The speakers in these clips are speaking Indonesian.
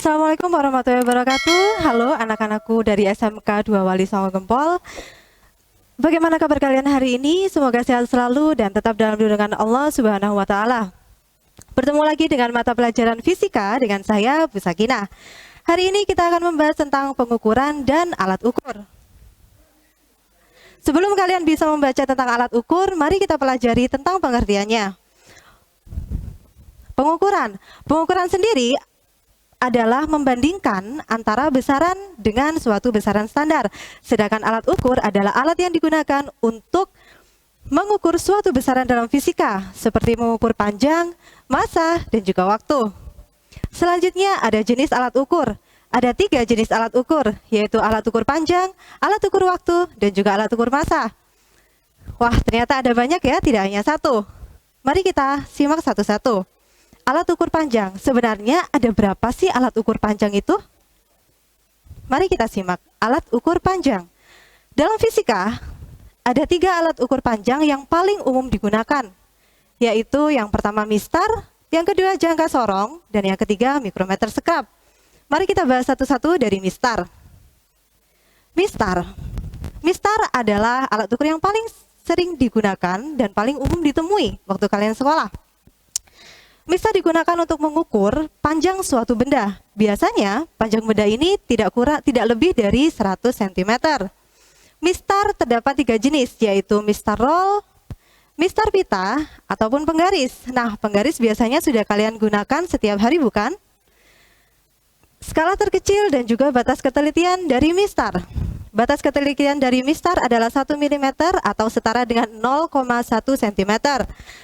Assalamualaikum warahmatullahi wabarakatuh. Halo anak-anakku dari SMK 2 Wali Songo Gempol. Bagaimana kabar kalian hari ini? Semoga sehat selalu dan tetap dalam lindungan Allah Subhanahu wa taala. Bertemu lagi dengan mata pelajaran fisika dengan saya Bu Sakinah. Hari ini kita akan membahas tentang pengukuran dan alat ukur. Sebelum kalian bisa membaca tentang alat ukur, mari kita pelajari tentang pengertiannya. Pengukuran sendiri adalah membandingkan antara besaran dengan suatu besaran standar. Sedangkan alat ukur adalah alat yang digunakan untuk mengukur suatu besaran dalam fisika, seperti mengukur panjang, massa, dan juga waktu. Selanjutnya ada jenis alat ukur. Ada 3 jenis alat ukur, yaitu alat ukur panjang, alat ukur waktu, dan juga alat ukur massa. Wah, ternyata ada banyak ya, tidak hanya satu. Mari kita simak satu-satu. Alat ukur panjang, sebenarnya ada berapa sih alat ukur panjang itu? Mari kita simak alat ukur panjang. Dalam fisika, ada 3 alat ukur panjang yang paling umum digunakan, yaitu yang pertama mistar, yang kedua jangka sorong, dan yang ketiga mikrometer sekap. Mari kita bahas satu-satu dari mistar. Mistar adalah alat ukur yang paling sering digunakan dan paling umum ditemui waktu kalian sekolah. Mistar digunakan untuk mengukur panjang suatu benda. Biasanya panjang benda ini tidak lebih dari 100 cm. Mistar terdapat 3 jenis, yaitu mistar roll, mistar pita, ataupun penggaris. Nah, penggaris biasanya sudah kalian gunakan setiap hari, bukan? Skala terkecil dan juga batas ketelitian dari mistar. Batas ketelitian dari mistar adalah 1 mm atau setara dengan 0,1 cm.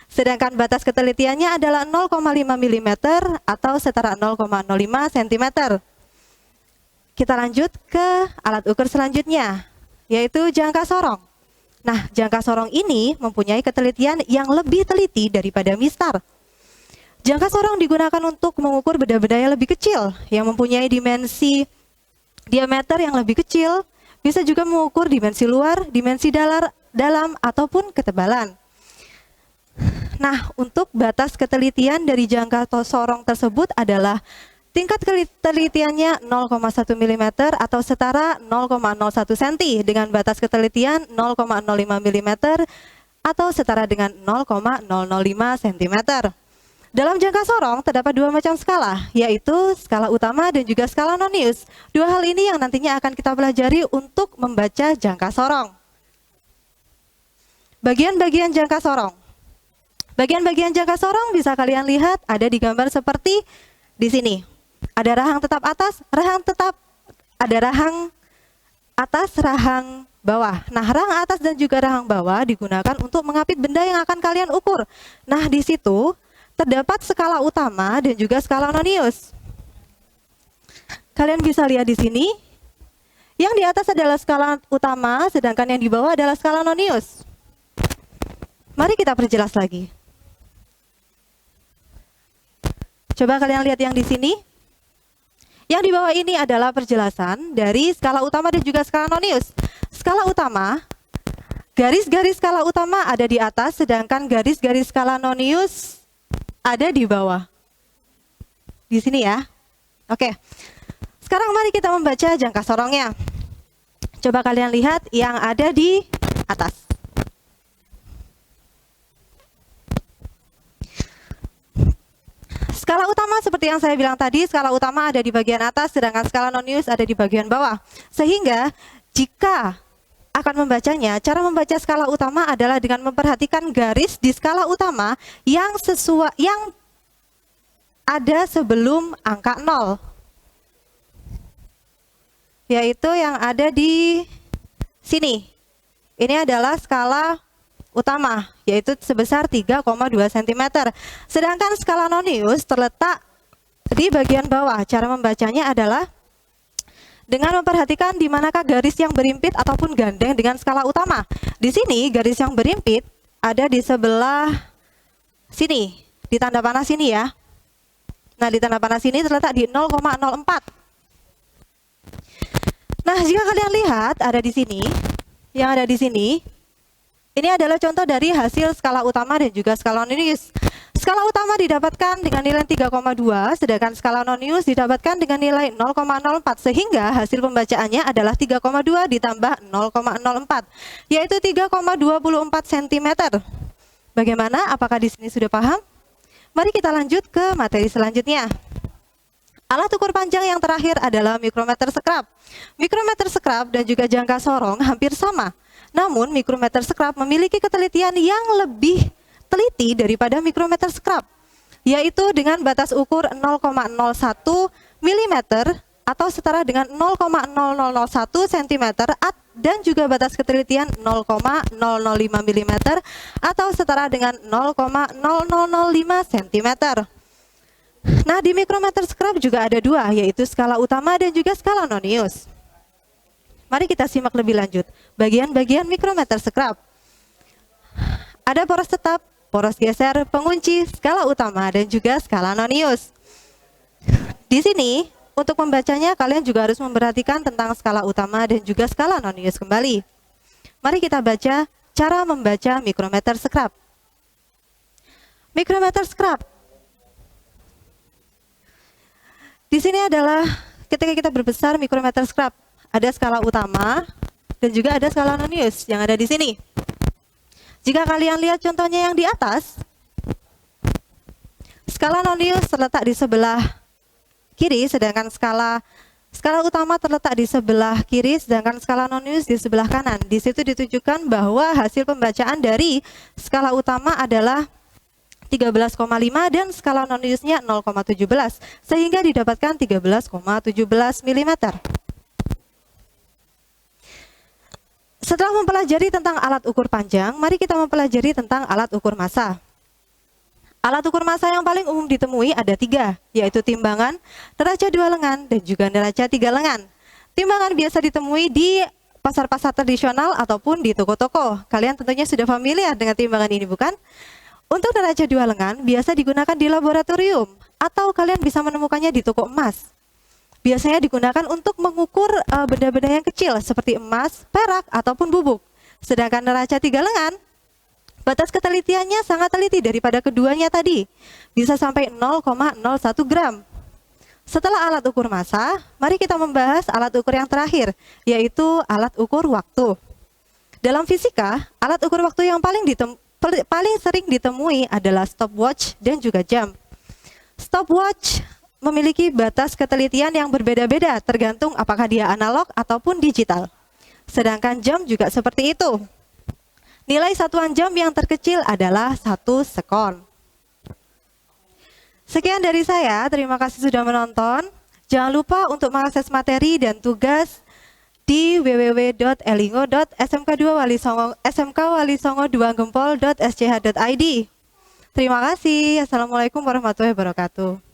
Sedangkan batas ketelitiannya adalah 0,5 mm atau setara 0,05 cm. Kita lanjut ke alat ukur selanjutnya, yaitu jangka sorong. Nah, jangka sorong ini mempunyai ketelitian yang lebih teliti daripada mistar. Jangka sorong digunakan untuk mengukur benda-benda yang lebih kecil, yang mempunyai dimensi diameter yang lebih kecil. Bisa juga mengukur dimensi luar, dimensi dalam, ataupun ketebalan. Nah, untuk batas ketelitian dari jangka sorong tersebut adalah tingkat ketelitiannya 0,1 mm atau setara 0,01 cm dengan batas ketelitian 0,05 mm atau setara dengan 0,005 cm. Dalam jangka sorong terdapat 2 macam skala, yaitu skala utama dan juga skala nonius. 2 hal ini yang nantinya akan kita pelajari untuk membaca jangka sorong. Bagian-bagian jangka sorong. Bagian-bagian jangka sorong bisa kalian lihat ada di gambar seperti di sini. Ada rahang tetap atas, rahang atas, rahang bawah. Nah, rahang atas dan juga rahang bawah digunakan untuk mengapit benda yang akan kalian ukur. Nah, di situ terdapat skala utama dan juga skala nonius. Kalian bisa lihat di sini, yang di atas adalah skala utama, sedangkan yang di bawah adalah skala nonius. Mari kita perjelas lagi. Coba kalian lihat yang di sini. Yang di bawah ini adalah perjelasan dari skala utama dan juga skala nonius. Skala utama, garis-garis skala utama ada di atas, sedangkan garis-garis skala nonius ada di bawah. Di sini ya. Oke. Sekarang mari kita membaca jangka sorongnya. Coba kalian lihat yang ada di atas. Skala utama seperti yang saya bilang tadi, skala utama ada di bagian atas, sedangkan skala nonius ada di bagian bawah. Sehingga jika akan membacanya, cara membaca skala utama adalah dengan memperhatikan garis di skala utama yang ada sebelum angka 0, yaitu yang ada di sini. Ini adalah skala utama, yaitu sebesar 3,2 cm. Sedangkan skala nonius terletak di bagian bawah. Cara membacanya adalah dengan memperhatikan di manakah garis yang berimpit ataupun gandeng dengan skala utama. Di sini garis yang berimpit ada di sebelah sini, di tanda panah sini ya. Nah, di tanda panah sini terletak di 0,04. Nah, jika kalian lihat ada di sini, yang ada di sini Ini adalah contoh dari hasil skala utama dan juga skala non-use. Skala utama didapatkan dengan nilai 3,2, sedangkan skala non-use didapatkan dengan nilai 0,04, sehingga hasil pembacaannya adalah 3,2 ditambah 0,04, yaitu 3,24 cm. Bagaimana? Apakah di sini sudah paham? Mari kita lanjut ke materi selanjutnya. Alat ukur panjang yang terakhir adalah mikrometer scrap. Mikrometer scrap dan juga jangka sorong hampir sama. Namun mikrometer scrap memiliki ketelitian yang lebih teliti daripada mikrometer scrap, yaitu dengan batas ukur 0,01 mm atau setara dengan 0,0001 cm dan juga batas ketelitian 0,005 mm atau setara dengan 0,0005 cm. Nah, di mikrometer scrap juga ada dua, yaitu skala utama dan juga skala non-use. Mari kita simak lebih lanjut bagian-bagian mikrometer scrap. Ada poros tetap, poros geser, pengunci, skala utama, dan juga skala non-use. Di sini, untuk membacanya kalian juga harus memperhatikan tentang skala utama dan juga skala non-use kembali. Mari kita baca cara membaca mikrometer scrap. Mikrometer scrap. Di sini adalah ketika kita berbesar mikrometer scrap. Ada skala utama dan juga ada skala non-use yang ada di sini. Jika kalian lihat contohnya yang di atas, skala non-use terletak di sebelah kiri, sedangkan skala utama terletak di sebelah kiri, sedangkan skala non-use di sebelah kanan. Di situ ditunjukkan bahwa hasil pembacaan dari skala utama adalah 13,5 dan skala non-use-nya 0,17, sehingga didapatkan 13,17 mm. Setelah mempelajari tentang alat ukur panjang, mari kita mempelajari tentang alat ukur massa. Alat ukur massa yang paling umum ditemui ada 3, yaitu timbangan, neraca 2 lengan, dan juga neraca 3 lengan. Timbangan biasa ditemui di pasar-pasar tradisional ataupun di toko-toko. Kalian tentunya sudah familiar dengan timbangan ini, bukan? Untuk neraca 2 lengan biasa digunakan di laboratorium, atau kalian bisa menemukannya di toko emas. Biasanya digunakan untuk mengukur benda-benda yang kecil seperti emas, perak, ataupun bubuk. Sedangkan neraca 3 lengan, batas ketelitiannya sangat teliti daripada keduanya tadi, bisa sampai 0,01 gram. Setelah alat ukur massa, mari kita membahas alat ukur yang terakhir, yaitu alat ukur waktu. Dalam fisika, alat ukur waktu yang paling sering ditemui adalah stopwatch dan juga jam. Stopwatch memiliki batas ketelitian yang berbeda-beda tergantung apakah dia analog ataupun digital. Sedangkan jam juga seperti itu. Nilai satuan jam yang terkecil adalah 1 sekon. Sekian dari saya, terima kasih sudah menonton. Jangan lupa untuk mengakses materi dan tugas di www.elingo.smk2walisongo2gempol.sch.id. Terima kasih. Assalamualaikum warahmatullahi wabarakatuh.